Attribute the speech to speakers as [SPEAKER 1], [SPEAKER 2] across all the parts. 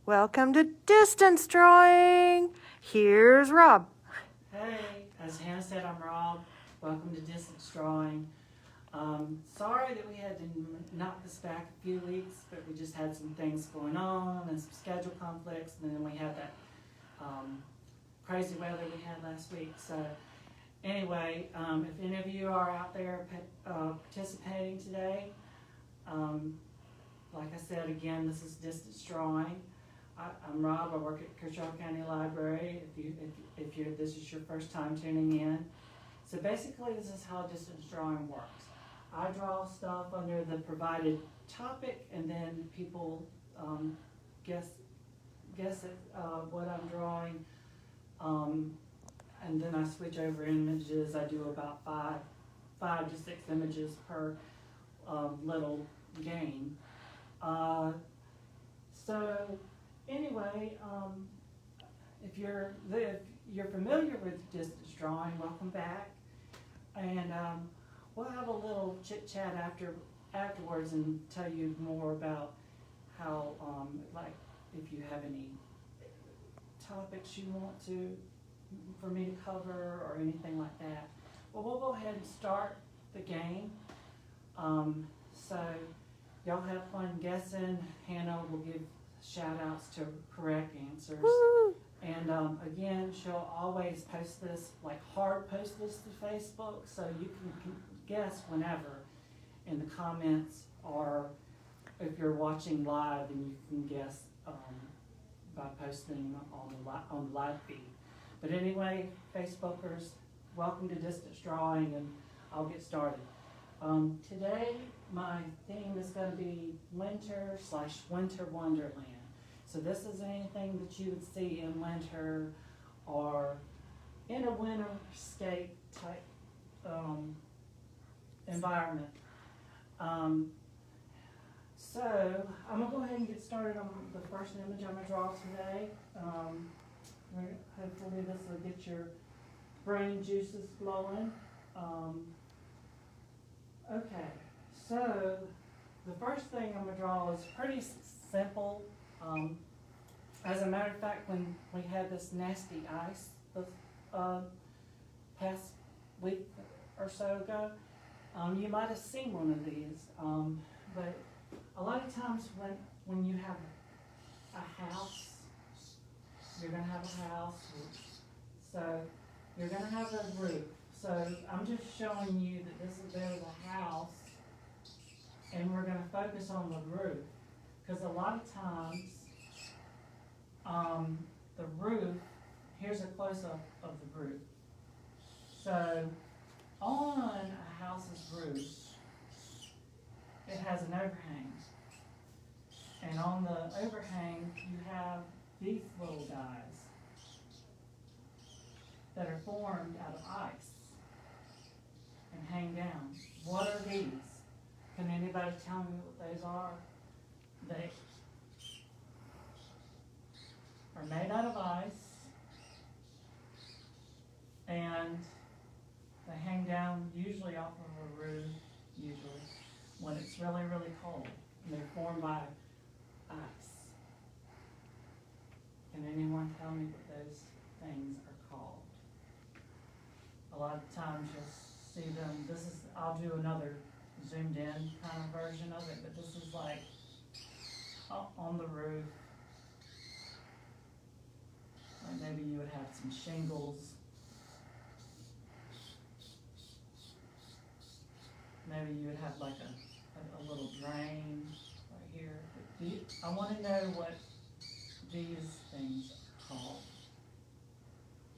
[SPEAKER 1] Welcome to Distance Drawing. Here's Rob.
[SPEAKER 2] Hey, as Hannah said, I'm Rob. Welcome to Distance Drawing. Sorry that we had to knock this back a few weeks, but we just had some things going on and some schedule conflicts, and then we had that crazy weather we had last week. So anyway, if any of you are out there participating today, like I said, again, this is Distance Drawing. I'm Rob. I work at Kershaw County Library. If this is your first time tuning in, so basically this is how distance drawing works. I draw stuff under the provided topic, and then people guess at what I'm drawing, and then I switch over images. I do about five to six images per little game. So anyway, if you're familiar with distance drawing, welcome back, and we'll have a little chit chat afterwards and tell you more about how, like, if you have any topics you want for me to cover or anything like that. Well, we'll go ahead and start the game. So y'all have fun guessing. Hannah will give shout outs to correct answers.
[SPEAKER 1] Woo!
[SPEAKER 2] And again, she'll always post this, hard post this to Facebook, so you can guess whenever in the comments, or if you're watching live, then you can guess by posting on the live feed. But anyway, Facebookers, welcome to Distance Drawing, and I'll get started. Today, my theme is going to be winter/winter wonderland. So this is anything that you would see in winter or in a winterscape type environment. So I'm going to go ahead and get started on the first image I'm going to draw today. Hopefully this will get your brain juices flowing. Okay, so the first thing I'm going to draw is pretty simple. As a matter of fact, when we had this nasty ice the past week or so ago, you might have seen one of these. But a lot of times when you have a house, you're going to have a house, so you're going to have a roof. So I'm just showing you that there's a house, and we're going to focus on the roof, because a lot of times the roof, here's a close-up of the roof. So on a house's roof, it has an overhang, and on the overhang you have these little guys that are formed out of ice and hang down. What are these? Can anybody tell me what those are? They are made out of ice, and they hang down usually off of a roof, when it's really, really cold, and they're formed by ice. Can anyone tell me what those things are called? A lot of times you'll see them. I'll do another zoomed in kind of version of it, but this is like on the roof. Like maybe you would have some shingles. Maybe you would have like a little drain right here. I want to know what these things are called.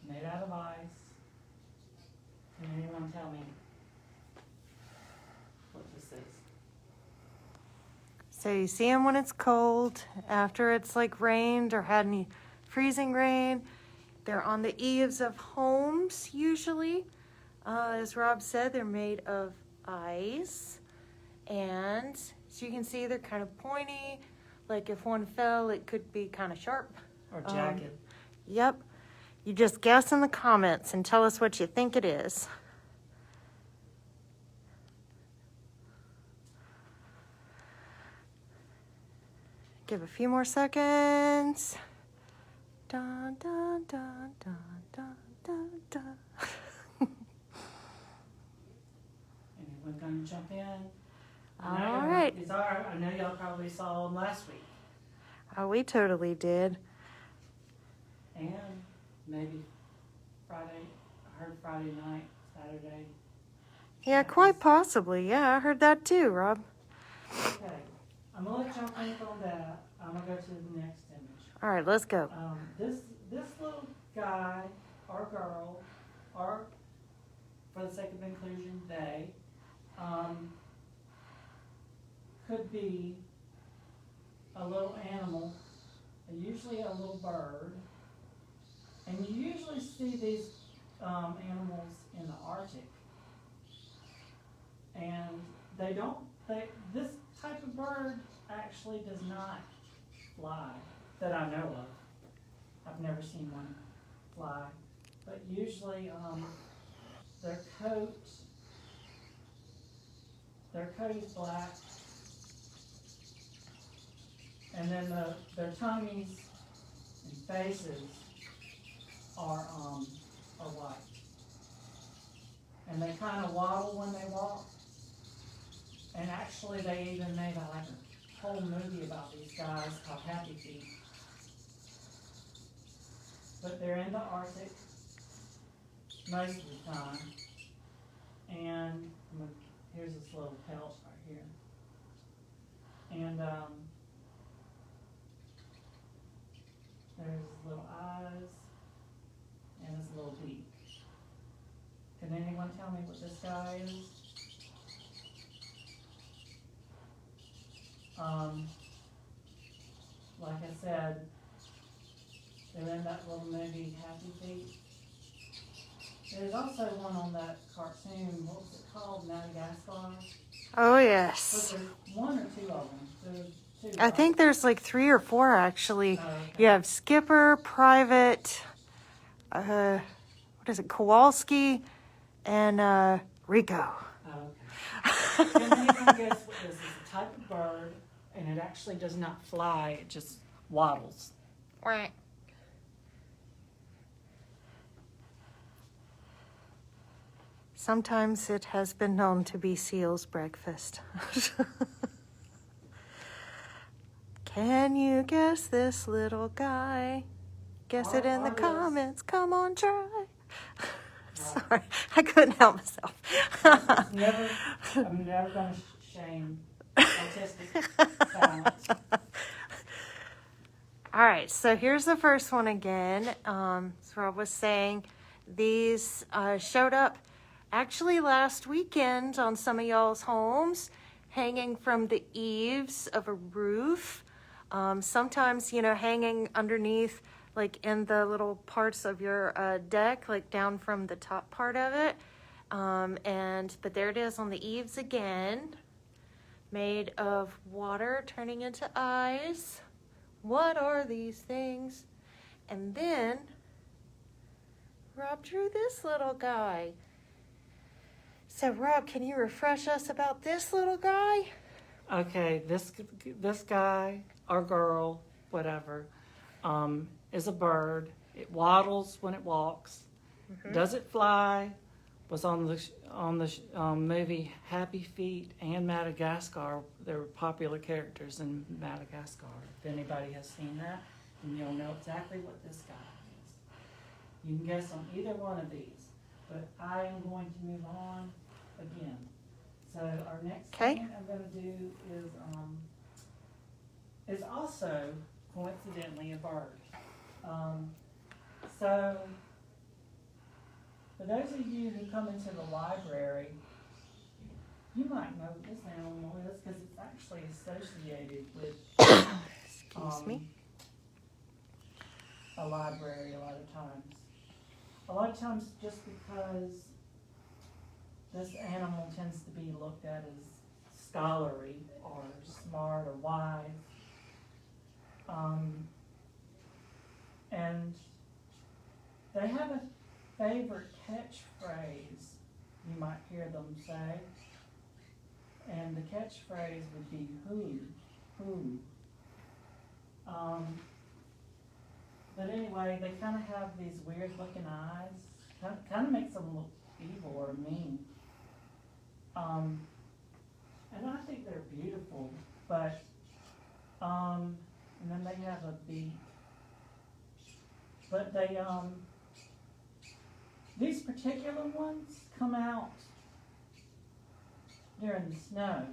[SPEAKER 2] Made out of ice. Can anyone tell me what this is?
[SPEAKER 1] So you see them when it's cold, after it's like rained or had any freezing rain. They're on the eaves of homes usually. As Rob said, they're made of ice, and as you can see, they're kind of pointy. Like if one fell, it could be kind of sharp.
[SPEAKER 2] Or jagged.
[SPEAKER 1] Yep. You just guess in the comments and tell us what you think it is. Give a few more seconds. Dun, dun, dun, dun, dun, dun, dun.
[SPEAKER 2] Anyone gonna jump in?
[SPEAKER 1] All right.
[SPEAKER 2] It's all right. I know y'all probably saw them last week.
[SPEAKER 1] Oh, we totally did.
[SPEAKER 2] And maybe Friday, I heard Friday night, Saturday.
[SPEAKER 1] Yeah, quite possibly. Yeah, I heard that too, Rob.
[SPEAKER 2] Okay, I'm gonna let y'all think on that. I'm gonna go to the next image.
[SPEAKER 1] All right, let's go.
[SPEAKER 2] This little guy or girl, or for the sake of inclusion, they, could be a little animal, usually a little bird, and you usually see these animals in the Arctic, and this type of bird actually does not fly that I know of. I've never seen one fly, but usually their coat is black, and then their tummies and faces are white, and they kind of waddle when they walk. And actually, they even made a whole movie about these guys called Happy Feet. But they're in the Arctic most of the time. And here's this little pelt right here. And there's his little eyes and his little beak. Can anyone tell me what this guy is? Like I said, they're in that little movie, Happy Feet. There's also one on that cartoon, what was it called, Madagascar?
[SPEAKER 1] Oh,
[SPEAKER 2] Was
[SPEAKER 1] yes.
[SPEAKER 2] there one or two of them? There's two,
[SPEAKER 1] I
[SPEAKER 2] right?
[SPEAKER 1] think there's like 3 or 4, actually.
[SPEAKER 2] Oh, okay.
[SPEAKER 1] You have Skipper, Private, what is it, Kowalski, and Rico.
[SPEAKER 2] Oh, okay. Can anyone guess what this is? It's a type of bird, and it actually does not fly, it just waddles.
[SPEAKER 1] Right. Sometimes it has been known to be seal's breakfast. Can you guess this little guy? Guess it in the comments. Come on, try. Sorry, I couldn't help myself.
[SPEAKER 2] I'm never going to shame artistic talent.
[SPEAKER 1] All right, so here's the first one again. As Rob was saying, these showed up actually last weekend on some of y'all's homes, hanging from the eaves of a roof. Sometimes, hanging underneath, like in the little parts of your deck, like down from the top part of it. But there it is on the eaves again, made of water turning into eyes. What are these things? And then Rob drew this little guy. So Rob, can you refresh us about this little guy?
[SPEAKER 2] Okay, this guy or girl, whatever, is a bird. It waddles when it walks.
[SPEAKER 1] Mm-hmm.
[SPEAKER 2] Does it fly? Was on the movie Happy Feet and Madagascar. They were popular characters in Madagascar. If anybody has seen that, then you'll know exactly what this guy is. You can guess on either one of these, but I am going to move on again. So our next thing I'm going to do is also coincidentally a bird. So for those of you who come into the library, you might know what this animal is because it's actually associated with
[SPEAKER 1] Excuse me.
[SPEAKER 2] a library a lot of times. A lot of times just because this animal tends to be looked at as scholarly or smart or wise. And they have a favorite catchphrase, you might hear them say. And the catchphrase would be who. But anyway, they kind of have these weird looking eyes. Kind of makes them look evil or mean. And I think they're beautiful, but, and then they have a beak. But they, these particular ones come out during the snow.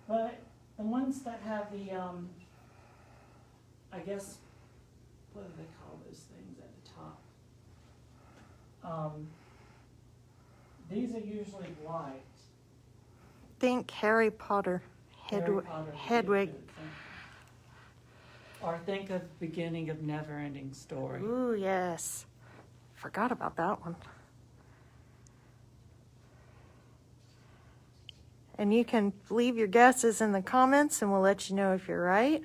[SPEAKER 2] But the ones that have the, I guess, what do they call those things at the top? These are usually white.
[SPEAKER 1] Think Harry Potter.
[SPEAKER 2] Harry Potter,
[SPEAKER 1] Hedwig.
[SPEAKER 2] Or think of beginning of Never-Ending Story.
[SPEAKER 1] Ooh, yes. Forgot about that one. And you can leave your guesses in the comments and we'll let you know if you're right.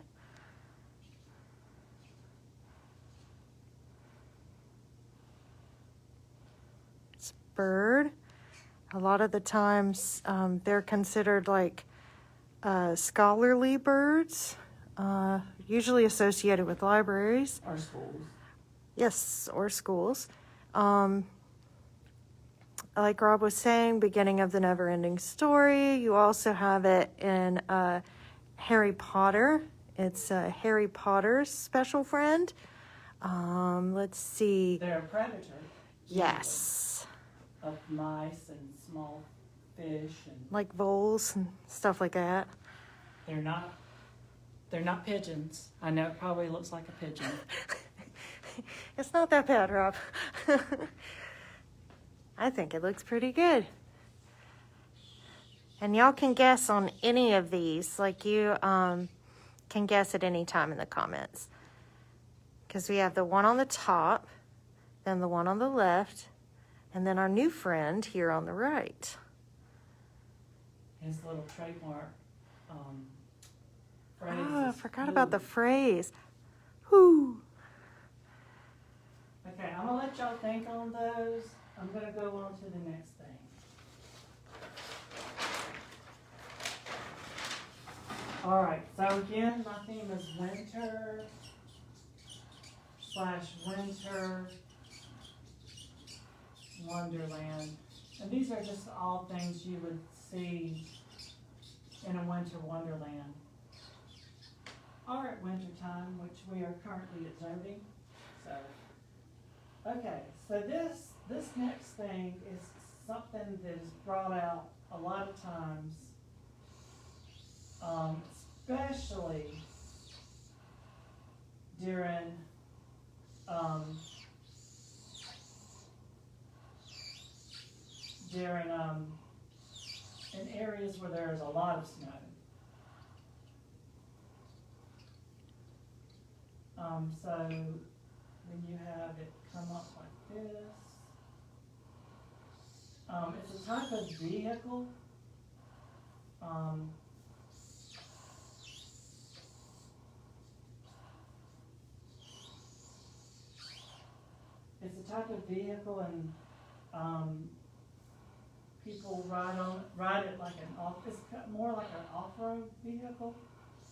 [SPEAKER 1] It's bird. A lot of the times they're considered like scholarly birds, usually associated with libraries.
[SPEAKER 2] Or schools.
[SPEAKER 1] Yes, or schools. Like Rob was saying, beginning of the Never-Ending Story. You also have it in Harry Potter. It's Harry Potter's special friend. Let's see.
[SPEAKER 2] They're a predator.
[SPEAKER 1] Yes.
[SPEAKER 2] Of mice and small fish and
[SPEAKER 1] Like voles and stuff like that.
[SPEAKER 2] they're not pigeons. I know it probably looks like a pigeon.
[SPEAKER 1] It's not that bad, Rob. I think it looks pretty good. And y'all can guess on any of these. Like you can guess at any time in the comments. Because we have the one on the top, then the one on the left, and then our new friend here on the right.
[SPEAKER 2] His little trademark phrase.
[SPEAKER 1] Oh, I
[SPEAKER 2] is
[SPEAKER 1] forgot
[SPEAKER 2] who.
[SPEAKER 1] about the phrase. Whoo.
[SPEAKER 2] Okay, I'm gonna let y'all think on those. I'm gonna go on to the next thing. All right, so again, my theme is winter / winter wonderland. And these are just all things you would see in a winter wonderland. Or at winter time, which we are currently observing. So, okay, so this next thing is something that is brought out a lot of times, especially during in areas where there is a lot of snow. So when you have it come up like this, it's a type of vehicle. It's a type of vehicle, and people ride it like it's more like an off-road vehicle,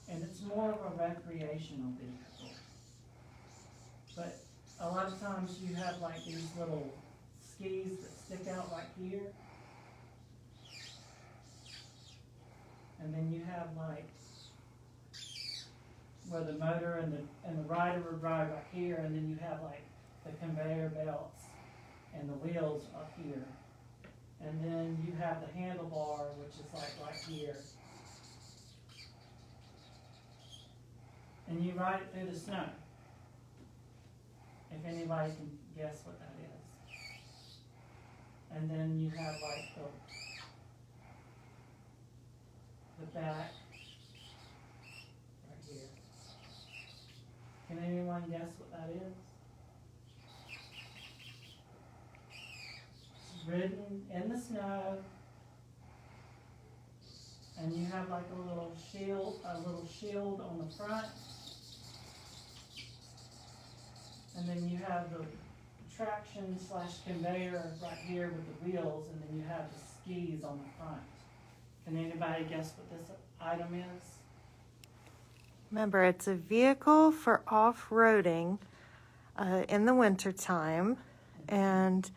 [SPEAKER 2] and it's more of a recreational vehicle. But a lot of times you have like these little skis that stick out right here, and then you have like where the motor and the rider would ride right here, and then you have like the conveyor belts and the wheels up here. And then you have the handlebar, which is like right here. And you ride it through the snow. If anybody can guess what that is. And then you have like the back right here. Can anyone guess what that is? Ridden in the snow, and you have like a little shield on the front, and then you have the traction / conveyor right here with the wheels, and then you have the skis on the front. Can anybody guess what this item is?
[SPEAKER 1] Remember, it's a vehicle for off-roading in the wintertime, and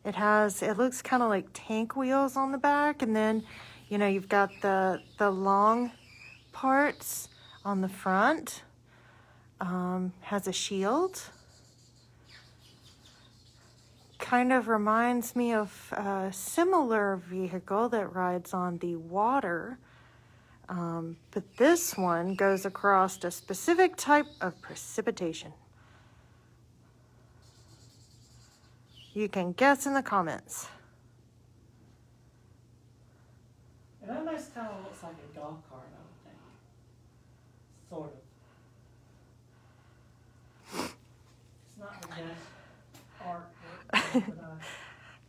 [SPEAKER 1] it looks kind of like tank wheels on the back, and then, you've got the long parts on the front. Has a shield. Kind of reminds me of a similar vehicle that rides on the water. But this one goes across a specific type of precipitation. You can guess in the comments.
[SPEAKER 2] It almost kind of looks like a golf cart, I would think. Sort of. It's not the best art, but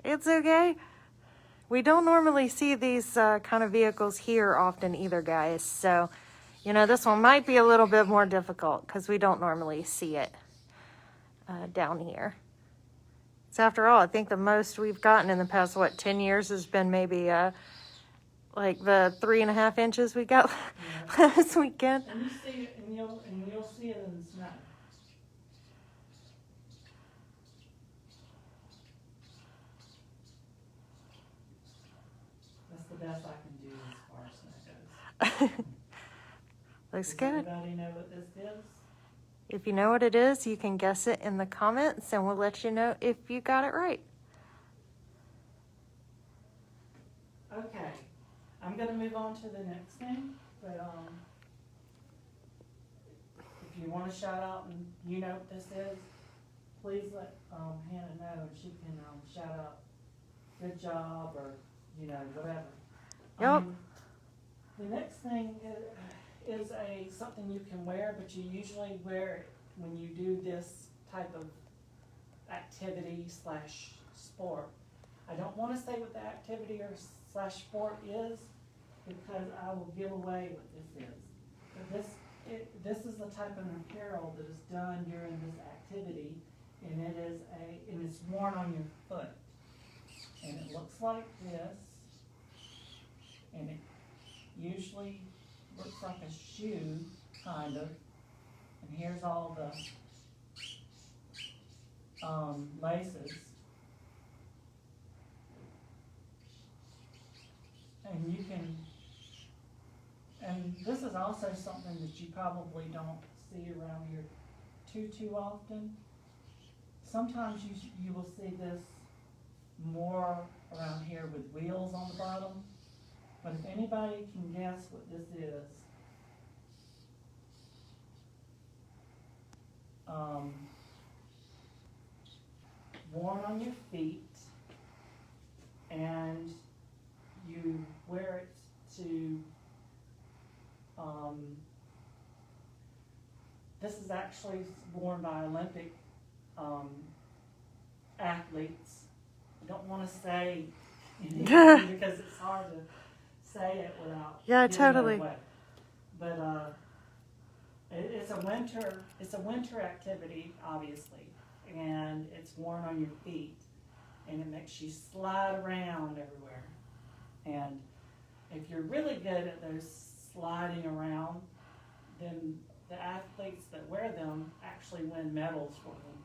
[SPEAKER 1] It's okay. We don't normally see these kind of vehicles here often either, guys. So, this one might be a little bit more difficult because we don't normally see it down here. So after all, I think the most we've gotten in the past, 10 years has been maybe like the 3.5 inches we got last weekend.
[SPEAKER 2] and you see it, and you'll see it in the snow. That's the best I can do as far as snow goes.
[SPEAKER 1] Looks
[SPEAKER 2] Does
[SPEAKER 1] good.
[SPEAKER 2] anybody know what this is?
[SPEAKER 1] If you know what it is, you can guess it in the comments, and we'll let you know if you got it right.
[SPEAKER 2] Okay, I'm gonna move on to the next thing, but if you want to shout out and you know what this is, please let Hannah know, and she can shout out good job or whatever.
[SPEAKER 1] Yep.
[SPEAKER 2] The next thing is something you can wear, but you usually wear it when you do this type of activity / sport. I don't want to say what the activity or / sport is because I will give away what this is. But this is the type of apparel that is done during this activity, and it's worn on your foot, and it looks like this, and it usually looks like a shoe, kind of, and here's all the laces. And this is also something that you probably don't see around here too often. Sometimes you will see this more around here with wheels on the bottom. But if anybody can guess what this is, worn on your feet, and you wear it to, this is actually worn by Olympic athletes. I don't want to say anything because it's hard to say it without giving
[SPEAKER 1] Totally.
[SPEAKER 2] it away. But it's a winter activity, obviously, and it's worn on your feet, and it makes you slide around everywhere. And if you're really good at those sliding around, then the athletes that wear them actually win medals for them.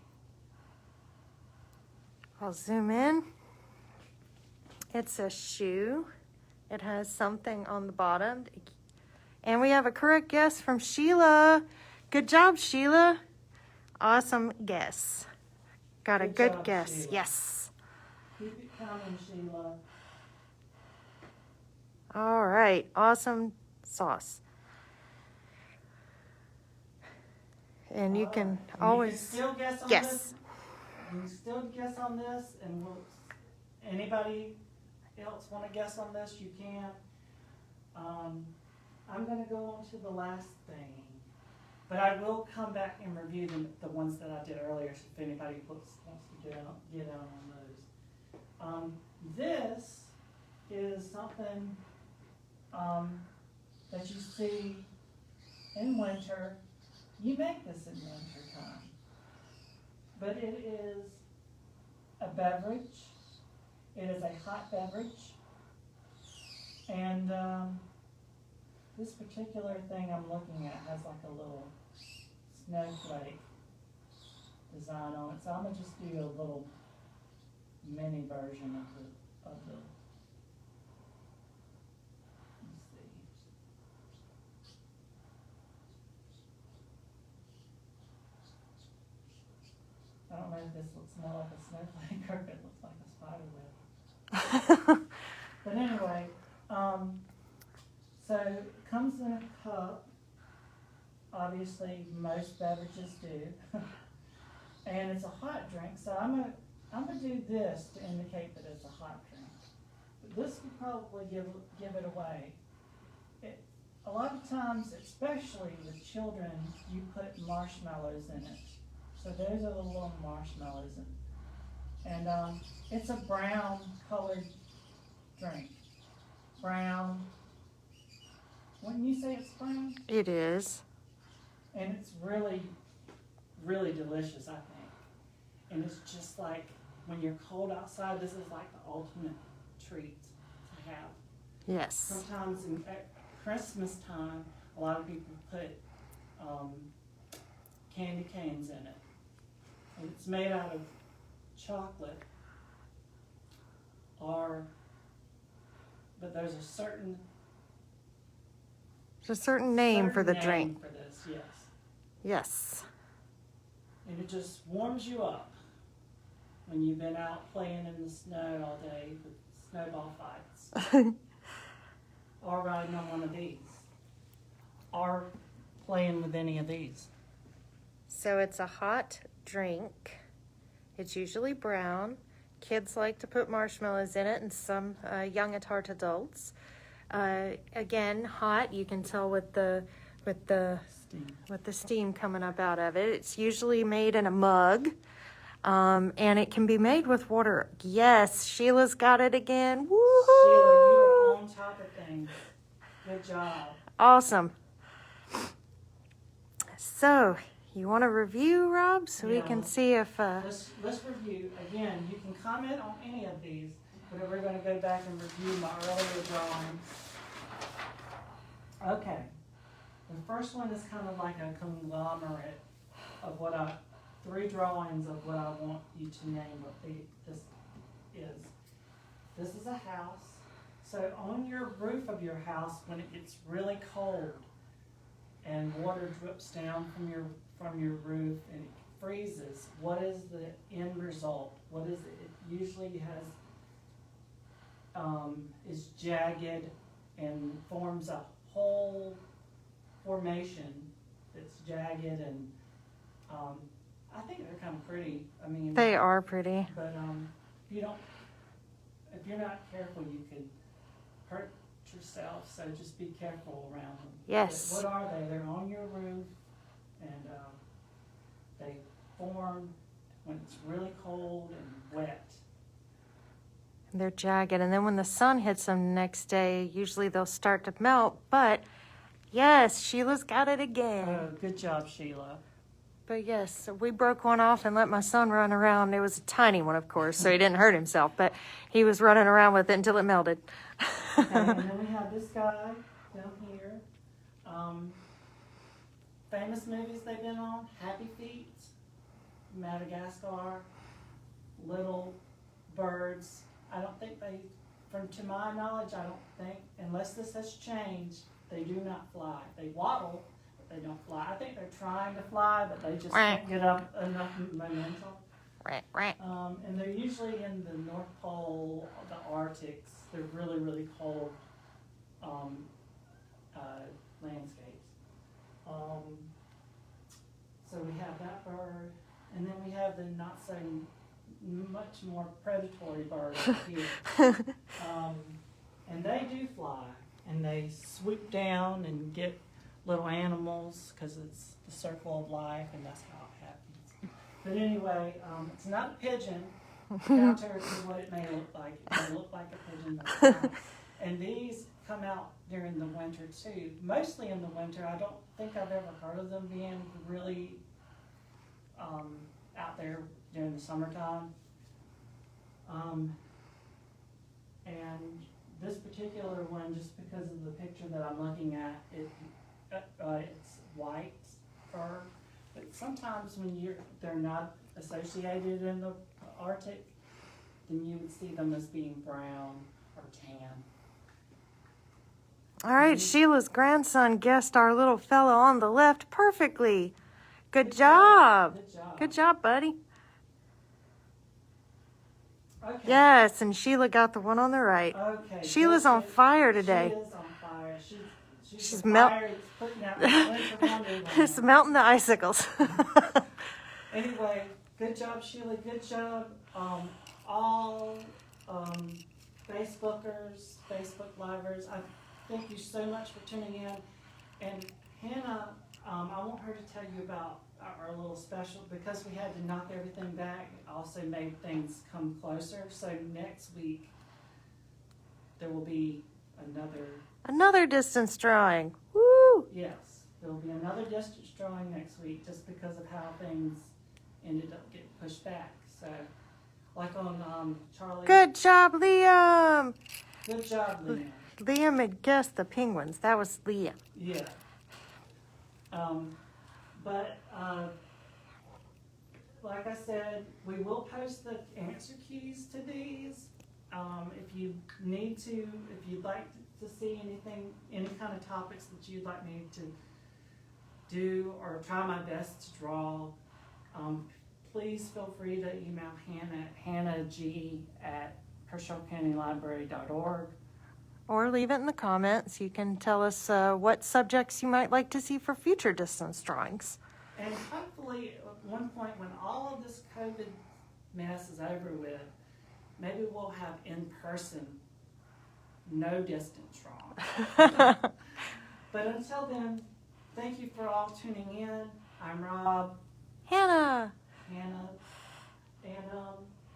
[SPEAKER 1] I'll zoom in. It's a shoe. It has something on the bottom. And we have a correct guess from Sheila. Good job, Sheila. Awesome guess. Got a good
[SPEAKER 2] job,
[SPEAKER 1] guess.
[SPEAKER 2] Sheila.
[SPEAKER 1] Yes.
[SPEAKER 2] Keep it coming, Sheila.
[SPEAKER 1] All right. Awesome sauce. And you can
[SPEAKER 2] And
[SPEAKER 1] always
[SPEAKER 2] you can still guess on
[SPEAKER 1] guess.
[SPEAKER 2] this. You can still guess on this, and anybody else want to guess on this? You can. I'm going to go on to the last thing, but I will come back and review the ones that I did earlier. So if anybody wants to get out on those, this is something that you see in winter. You make this in winter time, but it is a beverage. It is a hot beverage, and This particular thing I'm looking at has like a little snowflake design on it, so I'm gonna just do a little mini version of the, let's see. I don't know if this looks more like a snowflake or if it looks like a spider web. But anyway, so it comes in a cup. Obviously, most beverages do. And it's a hot drink, so I'm gonna do this to indicate that it's a hot drink. But this would probably give it away. A lot of times, especially with children, you put marshmallows in it. So those are the little marshmallows, and it's a brown colored drink. Brown. Wouldn't you say it's brown?
[SPEAKER 1] It is.
[SPEAKER 2] And it's really, really delicious, I think. And it's just like, when you're cold outside, this is like the ultimate treat to have.
[SPEAKER 1] Yes.
[SPEAKER 2] Sometimes at Christmas time, a lot of people put candy canes in it. And it's made out of chocolate, but there's a certain
[SPEAKER 1] name for the
[SPEAKER 2] name
[SPEAKER 1] drink.
[SPEAKER 2] for this, yes.
[SPEAKER 1] Yes.
[SPEAKER 2] And it just warms you up when you've been out playing in the snow all day with snowball fights. Or riding on one of these. Or playing with any of these.
[SPEAKER 1] So it's a hot drink. It's usually brown. Kids like to put marshmallows in it, and some young at heart adults. Again, hot. You can tell with the steam coming up out of it. It's usually made in a mug, and it can be made with water. Yes, Sheila's got it again. Woo-hoo!
[SPEAKER 2] Sheila, you are on top of things. Good job.
[SPEAKER 1] Awesome. So, you want to review, Rob, so we can see if...
[SPEAKER 2] Let's review. Again, you can comment on any of these, but we're going to go back and review my earlier drawings. Okay. The first one is kind of like a conglomerate of three drawings of what I want you to name what this is. This is a house. So on your roof of your house, when it gets really cold and water drips down from your roof and it freezes, what is the end result? What is it? It usually is jagged and forms a whole formation that's jagged, and I think they're kind of pretty. I mean,
[SPEAKER 1] they are pretty.
[SPEAKER 2] But if you're not careful, you could hurt yourself. So just be careful around them.
[SPEAKER 1] Yes.
[SPEAKER 2] But what are they? They're on your roof, and they form when it's really cold and wet.
[SPEAKER 1] And they're jagged, and then when the sun hits them next day, usually they'll start to melt. But yes, Sheila's got it again.
[SPEAKER 2] Oh, good job, Sheila.
[SPEAKER 1] But yes, so we broke one off and let my son run around. It was a tiny one, of course, so he didn't hurt himself, but he was running around with it until it melted.
[SPEAKER 2] Okay, and then we have this guy down here. Famous movies they've been on: Happy Feet, Madagascar, Little Birds. I don't think to my knowledge, I don't think, unless this has changed, they do not fly. They waddle, but they don't fly. I think they're trying to fly, but they just can't get up enough momentum. And they're usually in the North Pole, the Arctics. They're really, really cold landscapes. So we have that bird, and then we have the not so much more predatory bird up here. And they do fly, and they swoop down and get little animals because it's the circle of life, and that's how it happens. But anyway, it's not a pigeon, counter to what it may look like. It may look like a pigeon, but it's not. And these come out during the winter too. Mostly in the winter. I don't think I've ever heard of them being really out there during the summertime. And this particular one, just because of the picture that I'm looking at, it's white fur. But sometimes when they're not associated in the Arctic, then you would see them as being brown or tan.
[SPEAKER 1] All right, Sheila's grandson guessed our little fellow on the left perfectly. Good job.
[SPEAKER 2] Good job.
[SPEAKER 1] Good job, buddy.
[SPEAKER 2] Okay.
[SPEAKER 1] Yes, and Sheila got the one on the right.
[SPEAKER 2] Okay.
[SPEAKER 1] Sheila's on fire today.
[SPEAKER 2] She is on fire. She's
[SPEAKER 1] putting
[SPEAKER 2] out the winter wonderland.
[SPEAKER 1] It's melting the icicles.
[SPEAKER 2] Anyway, good job, Sheila. Good job, all Facebookers, Facebook livers. I thank you so much for tuning in. And Hannah, I want her to tell you about our little special, because we had to knock everything back. It also made things come closer. So next week there will be
[SPEAKER 1] another distance drawing. Woo!
[SPEAKER 2] Yes, there will be another distance drawing next week, just because of how things ended up getting pushed back. So, like on Charlie.
[SPEAKER 1] Good job, Liam.
[SPEAKER 2] Good job, Liam.
[SPEAKER 1] Liam had guessed the penguins. That was Liam.
[SPEAKER 2] Yeah. But like I said, we will post the answer keys to these. If you need to, if you'd like to see anything, any kind of topics that you'd like me to do or try my best to draw, please feel free to email Hannah, hannah.g@KershawCountyLibrary.org.
[SPEAKER 1] Or leave it in the comments. You can tell us what subjects you might like to see for future distance drawings.
[SPEAKER 2] And hopefully, at one point when all of this COVID mess is over with, maybe we'll have in-person, no distance drawing. But until then, thank you for all tuning in. I'm Rob.
[SPEAKER 1] Hannah.
[SPEAKER 2] And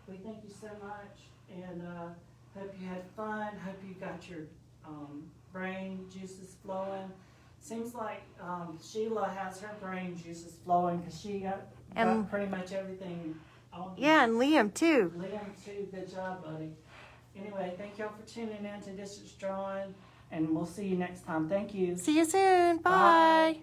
[SPEAKER 2] we thank you so much. And hope you had fun. Hope you got your brain juices flowing. Seems like Sheila has her brain juices flowing, because she got pretty much everything on.
[SPEAKER 1] Yeah, and Liam too.
[SPEAKER 2] Liam too. Good job, buddy. Anyway, thank y'all for tuning in to Distance Drawing, and we'll see you next time. Thank you.
[SPEAKER 1] See you soon. Bye.